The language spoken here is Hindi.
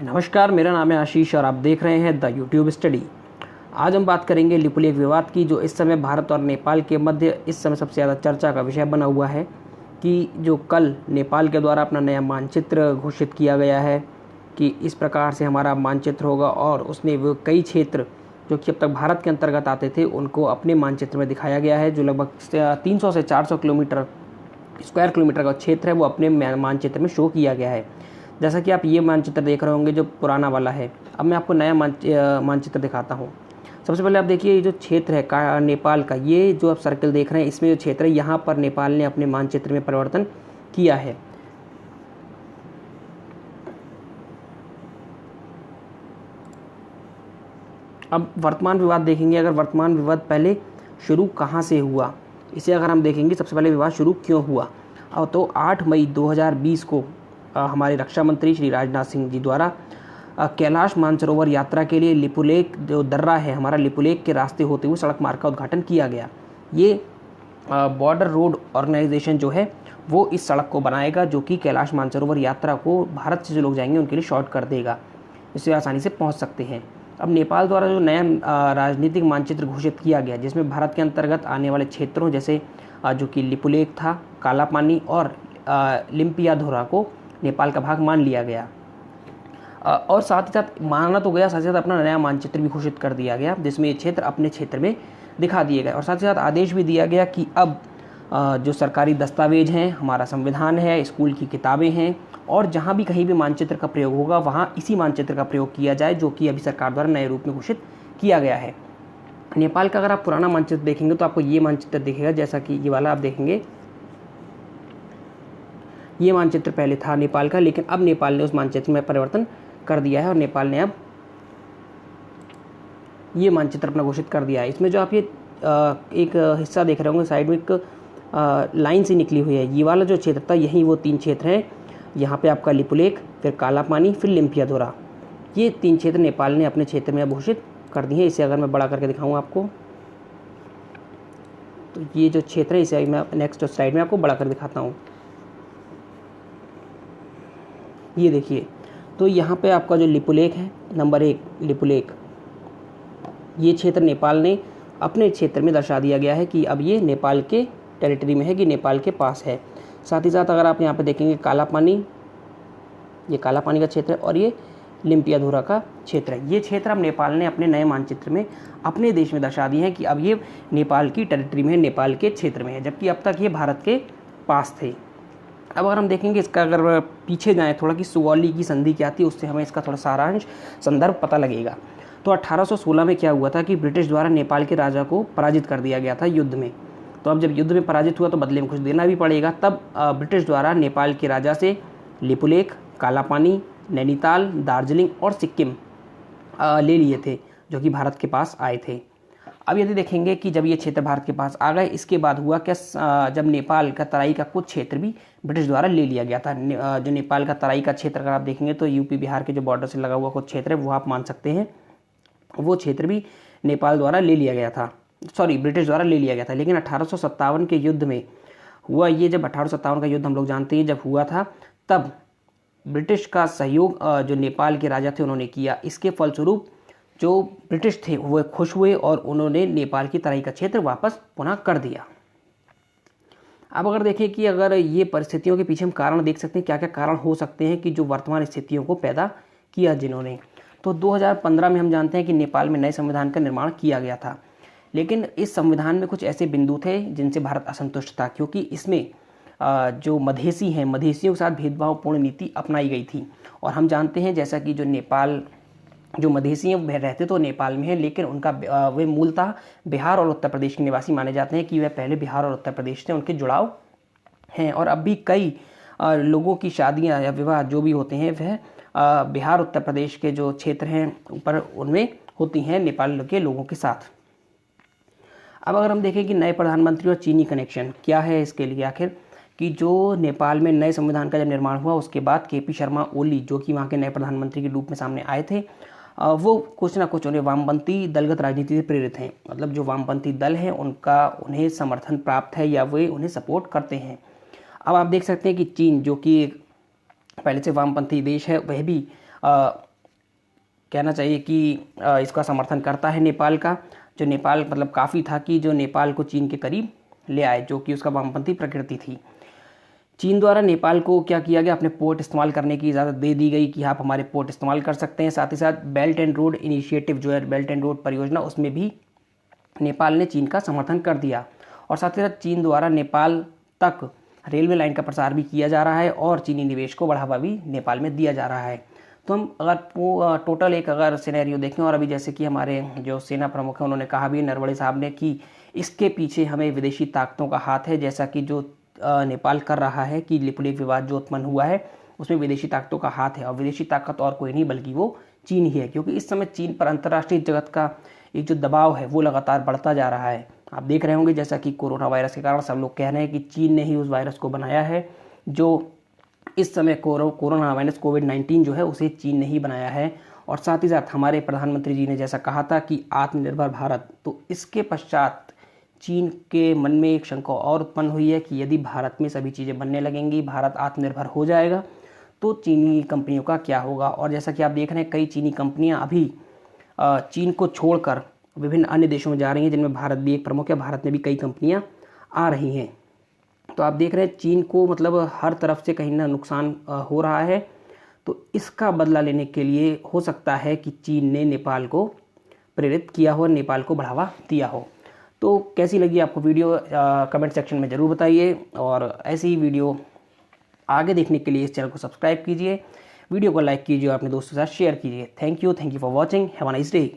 नमस्कार, मेरा नाम है आशीष और आप देख रहे हैं द यूट्यूब स्टडी। आज हम बात करेंगे लिपुलेख विवाद की, जो इस समय भारत और नेपाल के मध्य इस समय सबसे ज़्यादा चर्चा का विषय बना हुआ है। कि जो कल नेपाल के द्वारा अपना नया मानचित्र घोषित किया गया है कि इस प्रकार से हमारा मानचित्र होगा, और उसने वो कई क्षेत्र जो कि अब तक भारत के अंतर्गत आते थे उनको अपने मानचित्र में दिखाया गया है। जो लगभग 300 से 400 स्क्वायर किलोमीटर का क्षेत्र है वो अपने मानचित्र में शो किया गया है। जैसा कि आप ये मानचित्र देख रहे होंगे जो पुराना वाला है। अब मैं आपको नया मानचित्र दिखाता हूँ। सबसे पहले आप देखिए, ये जो क्षेत्र है नेपाल का, ये जो आप सर्कल देख रहे हैं इसमें जो क्षेत्र है, यहाँ पर नेपाल ने अपने मानचित्र में परिवर्तन किया है। अब वर्तमान विवाद देखेंगे। अगर वर्तमान विवाद पहले शुरू कहाँ से हुआ, इसे अगर हम देखेंगे, सबसे पहले विवाद शुरू क्यों हुआ। तो 8 मई 2020 को हमारे रक्षा मंत्री श्री राजनाथ सिंह जी द्वारा कैलाश मानसरोवर यात्रा के लिए लिपुलेख जो दर्रा है हमारा, लिपुलेख के रास्ते होते हुए सड़क मार्ग का उद्घाटन किया गया। ये बॉर्डर रोड ऑर्गेनाइजेशन जो है वो इस सड़क को बनाएगा, जो कि कैलाश मानसरोवर यात्रा को भारत से जो लोग जाएंगे उनके लिए शॉर्ट कर देगा, इससे आसानी से पहुंच सकते हैं। अब नेपाल द्वारा जो नया राजनीतिक मानचित्र घोषित किया गया, जिसमें भारत के अंतर्गत आने वाले क्षेत्रों जैसे जो कि लिपुलेख था, काला पानी और लिम्पियाधोरा को नेपाल का भाग मान लिया गया। और साथ ही साथ माना तो गया, साथ ही साथ अपना नया मानचित्र भी घोषित कर दिया गया, जिसमें ये क्षेत्र अपने क्षेत्र में दिखा दिए गए। और साथ ही साथ आदेश भी दिया गया कि अब जो सरकारी दस्तावेज हैं, हमारा संविधान है, स्कूल की किताबें हैं, और जहाँ भी कहीं भी मानचित्र का प्रयोग होगा वहाँ इसी मानचित्र का प्रयोग किया जाए, जो कि अभी सरकार द्वारा नए रूप में घोषित किया गया है। नेपाल का अगर आप पुराना मानचित्र देखेंगे तो आपको ये मानचित्र दिखेगा, जैसा कि ये वाला आप देखेंगे। ये मानचित्र पहले था नेपाल का, लेकिन अब नेपाल ने उस मानचित्र में परिवर्तन कर दिया है और नेपाल ने अब ये मानचित्र अपना घोषित कर दिया है। इसमें जो आप ये एक हिस्सा देख रहे होंगे, साइड में एक लाइन सी निकली हुई है, ये वाला जो क्षेत्र था, यही वो 3 क्षेत्र हैं। यहाँ पे आपका लिपुलेख, फिर काला पानी, फिर लिम्पियाधोरा, ये 3 क्षेत्र नेपाल ने अपने क्षेत्र में घोषित कर दिए हैं। इसे अगर मैं बड़ा करके दिखाऊँ आपको, तो ये जो क्षेत्र है इसे मैं नेक्स्ट स्लाइड में आपको बड़ा कर दिखाता हूँ। ये देखिए, तो यहाँ पे आपका जो लिपुलेख है, नंबर 1 लिपुलेख, ये क्षेत्र नेपाल ने अपने क्षेत्र में दर्शा दिया गया है कि अब ये नेपाल के टेरिटरी में है, कि नेपाल के पास है। साथ ही साथ अगर आप यहाँ पे देखेंगे काला पानी, ये काला पानी का क्षेत्र है, और ये लिम्पियाधोरा का क्षेत्र है। ये क्षेत्र अब नेपाल ने अपने नए मानचित्र में अपने देश में दर्शा दिए हैं कि अब ये नेपाल की टेरिटरी में है, नेपाल के क्षेत्र में है, जबकि अब तक ये भारत के पास थे। अब अगर हम देखेंगे इसका, अगर पीछे जाएँ थोड़ा कि सुगौली की संधि क्या थी, उससे हमें इसका थोड़ा सारांश संदर्भ पता लगेगा। तो 1816 में क्या हुआ था कि ब्रिटिश द्वारा नेपाल के राजा को पराजित कर दिया गया था युद्ध में। तो अब जब युद्ध में पराजित हुआ तो बदले में कुछ देना भी पड़ेगा। तब ब्रिटिश द्वारा नेपाल के राजा से लिपुलेख, काला पानी, नैनीताल, दार्जिलिंग और सिक्किम ले लिए थे, जो कि भारत के पास आए थे। अब यदि देखेंगे कि जब ये क्षेत्र भारत के पास आ गए, इसके बाद हुआ क्या, जब नेपाल का तराई का कुछ क्षेत्र भी ब्रिटिश द्वारा ले लिया गया था। जो नेपाल का तराई का क्षेत्र अगर आप देखेंगे तो यूपी बिहार के जो बॉर्डर से लगा हुआ कुछ क्षेत्र है वो आप मान सकते हैं, वो क्षेत्र भी नेपाल द्वारा ले लिया गया था, ब्रिटिश द्वारा ले लिया गया था। लेकिन 1857 के युद्ध में हुआ ये, जब 1857 का युद्ध हम लोग जानते हैं जब हुआ था, तब ब्रिटिश का सहयोग जो नेपाल के राजा थे उन्होंने किया। इसके फलस्वरूप जो ब्रिटिश थे वो खुश हुए और उन्होंने नेपाल की तराई का क्षेत्र वापस पुनः कर दिया। अब अगर देखें कि अगर ये परिस्थितियों के पीछे हम कारण देख सकते हैं, क्या क्या कारण हो सकते हैं कि जो वर्तमान स्थितियों को पैदा किया जिन्होंने, तो 2015 में हम जानते हैं कि नेपाल में नए संविधान का निर्माण किया गया था। लेकिन इस संविधान में कुछ ऐसे बिंदु थे जिनसे भारत असंतुष्ट था, क्योंकि इसमें जो मधेसी हैं, मधेसियों के साथ भेदभावपूर्ण नीति अपनाई गई थी। और हम जानते हैं जैसा कि जो मधेसी हैं वह रहते तो नेपाल में है, लेकिन उनका वे मूलतः बिहार और उत्तर प्रदेश के निवासी माने जाते हैं, कि वह पहले बिहार और उत्तर प्रदेश से उनके जुड़ाव हैं। और अब भी कई लोगों की शादियां या विवाह जो भी होते हैं वह बिहार उत्तर प्रदेश के जो क्षेत्र हैं ऊपर उनमें होती हैं नेपाल के लोगों के साथ। अब अगर हम देखें कि नए प्रधानमंत्री और चीनी कनेक्शन क्या है इसके लिए, आखिर कि जो नेपाल में नए संविधान का जब निर्माण हुआ उसके बाद केपी शर्मा ओली, जो कि वहाँ के नए प्रधानमंत्री के रूप में सामने आए थे, वो कुछ ना कुछ उन्हें वामपंथी दलगत राजनीति से प्रेरित हैं। मतलब जो वामपंथी दल हैं उनका उन्हें समर्थन प्राप्त है या वे उन्हें सपोर्ट करते हैं। अब आप देख सकते हैं कि चीन, जो कि पहले से वामपंथी देश है, वह भी कहना चाहिए कि इसका समर्थन करता है नेपाल का, जो नेपाल मतलब काफ़ी था कि जो नेपाल को चीन के करीब ले आए, जो कि उसका वामपंथी प्रकृति थी। चीन द्वारा नेपाल को क्या किया गया, अपने पोर्ट इस्तेमाल करने की इजाज़त दे दी गई कि आप हमारे पोर्ट इस्तेमाल कर सकते हैं। साथ ही साथ बेल्ट एंड रोड इनिशिएटिव जो है, बेल्ट एंड रोड परियोजना, उसमें भी नेपाल ने चीन का समर्थन कर दिया। और साथ ही साथ चीन द्वारा नेपाल तक रेलवे लाइन का प्रसार भी किया जा रहा है और चीनी निवेश को बढ़ावा भी नेपाल में दिया जा रहा है। तो हम अगर टोटल एक अगर सिनेरियो देखें, और अभी जैसे कि हमारे जो सेना प्रमुख हैं उन्होंने कहा भी, नरवणे साहब ने, कि इसके पीछे हमें विदेशी ताकतों का हाथ है, जैसा कि जो नेपाल कर रहा है कि लिपुलेख विवाद जो उत्पन्न हुआ है उसमें विदेशी ताकतों का हाथ है। और विदेशी ताकत और कोई नहीं बल्कि वो चीन ही है, क्योंकि इस समय चीन पर अंतर्राष्ट्रीय जगत का एक जो दबाव है वो लगातार बढ़ता जा रहा है। आप देख रहे होंगे जैसा कि कोरोना वायरस के कारण सब लोग कह रहे हैं कि चीन ने ही उस वायरस को बनाया है। जो इस समय कोरोना वायरस कोविड-19 जो है उसे चीन ने ही बनाया है। और साथ ही साथ हमारे प्रधानमंत्री जी ने जैसा कहा था कि आत्मनिर्भर भारत, तो इसके पश्चात चीन के मन में एक शंका और उत्पन्न हुई है कि यदि भारत में सभी चीज़ें बनने लगेंगी, भारत आत्मनिर्भर हो जाएगा, तो चीनी कंपनियों का क्या होगा। और जैसा कि आप देख रहे हैं कई चीनी कंपनियां अभी चीन को छोड़कर विभिन्न अन्य देशों में जा रही हैं, जिनमें भारत भी एक प्रमुख है। भारत में भी कई कंपनियां आ रही हैं। तो आप देख रहे हैं चीन को मतलब हर तरफ से कहीं ना नुकसान हो रहा है। तो इसका बदला लेने के लिए हो सकता है कि चीन ने नेपाल को प्रेरित किया हो, नेपाल को बढ़ावा दिया हो। तो कैसी लगी आपको वीडियो, कमेंट सेक्शन में ज़रूर बताइए। और ऐसी ही वीडियो आगे देखने के लिए इस चैनल को सब्सक्राइब कीजिए, वीडियो को लाइक कीजिए और अपने दोस्तों के साथ शेयर कीजिए। Thank you for watching. Have a nice day.